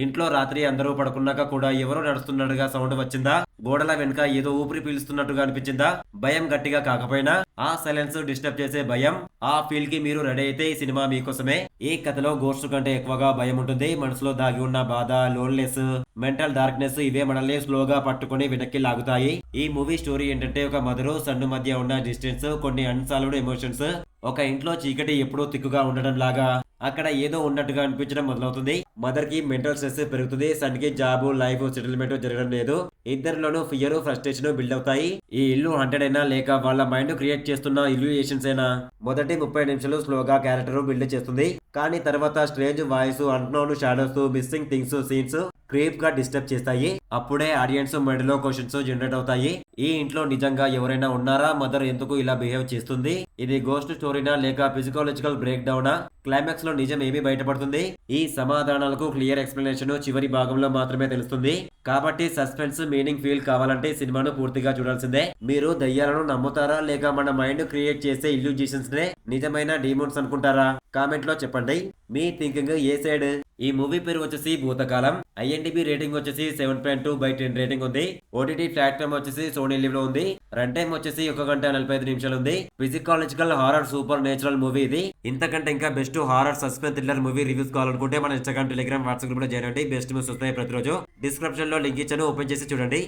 ఇంట్లో రాత్రి అందరూ పడుకున్నాక కూడా ఎవరో నడుస్తున్నట్టుగా సౌండ్ వచ్చిందా? గోడల వెనుక ఏదో ఊపిరి పీలుస్తున్నట్టుగా అనిపించిందా? భయం గట్టిగా కాకపోయినా ఆ సైలెన్స్ డిస్టర్బ్ చేసే భయం, ఆ ఫీల్ కి మీరు రెడీ అయితే ఈ సినిమా మీకోసమే. ఈ కథలో గోస్ట్ కంటే ఎక్కువగా భయం ఉంటుంది. మనసులో దాగి ఉన్న బాధ, లోన్లెస్, మెంటల్ డార్క్నెస్ ఇవే మనల్ని స్లోగా పట్టుకొని వెనక్కి లాగుతాయి. ఈ మూవీ స్టోరీ ఏంటంటే ఒక మదరు సన్ను మధ్య ఉన్న డిస్టెన్స్, కొన్ని అన్సాల్వ్డ్ ఎమోషన్స్, ఒక ఇంట్లో చీకటి ఎప్పుడూ తిక్కుగా ఉండడం లాగా అక్కడ ఏదో ఉన్నట్టుగా అనిపించడం మొదలవుతుంది. మదర్ కి మెంటల్ స్ట్రెస్ పెరుగుతుంది. సన్ కి జాబ్, లైఫ్ సెటిల్మెంట్ జరగడం లేదు. ఇద్దరిలోనూ ఫియర్, ఫ్రస్ట్రేషన్ బిల్డ్ అవుతాయి. ఈ ఇల్లు హంటెడ్ అయినా లేక వాళ్ళ మైండ్ క్రియేట్ చేస్తున్న ఇల్యూయేషన్స్ అయినా మొదటి 30 నిమిషాలు స్లోగా క్యారెక్టర్ బిల్డ్ చేస్తుంది. కానీ తర్వాత strange voice, unknown shadows, missing things scenes creep గా డిస్టర్బ్ చేస్తాయి. అప్పుడే ఆడియన్స్ మైండ్ లో క్వశ్చన్స్ జనరేట్ అవుతాయి. ఈ ఇంట్లో నిజంగా ఎవరైనా ఉన్నారా? మదర్ ఎందుకు ఇలా బిహేవ్ చేస్తుంది? ఇది గోస్ట్ స్టోరీనా లేక ఫిజికాలజికల్ బ్రేక్ డౌనా? క్లైమాక్స్ లో నిజం ఏమి బయటపడుతుంది? ఈ సమాధానాలకు క్లియర్ ఎక్స్ప్లెనేషన్ చివరి భాగంలో మాత్రమే తెలుస్తుంది. కాబట్టి సస్పెన్స్, మీనింగ్ ఫీల్ కావాలంటే సినిమాను పూర్తిగా చూడాల్సిందే. మీరు దయ్యాలను నమ్ముతారా లేక మన మైండ్ క్రియేట్ చేసే ఇల్యూజేషన్స్ నే నిజమైన డీమోన్స్ అనుకుంటారా? కామెంట్ లో చెప్పండి. మీ థింకింగ్ ఏ సైడ్? ఈ మూవీ పేరు వచ్చేసి భూతకాలం. ఐఎన్డిబి రేటింగ్ వచ్చేసి 7.2/10 రేటింగ్ ఉంది. ఓటీటీ ప్లాట్ఫామ్ వచ్చేసి సోనీ లివ్ లో ఉంది. రన్ టైం వచ్చేసి 1 గంట 45 నిమిషాలు ఉంది. ఫిజికాలజికల్ హారర్ సూపర్ నేచురల్ మూవీ ఇది. ఇంతకంటే ఇంకా best horror suspense thriller movie reviews కావాలనుకుంటే మన ఇన్స్టాగ్రామ్, టెలిగ్రామ్, వాట్సాప్ గ్రూప్ లో జాయిన్ అవ్వండి. బెస్ట్ న్యూస్ వస్తాయి ప్రతిరోజు. డిస్క్రిప్షన్ లో లింక్ ఇచ్చాను, ఓపెన్ చేసి చూడండి.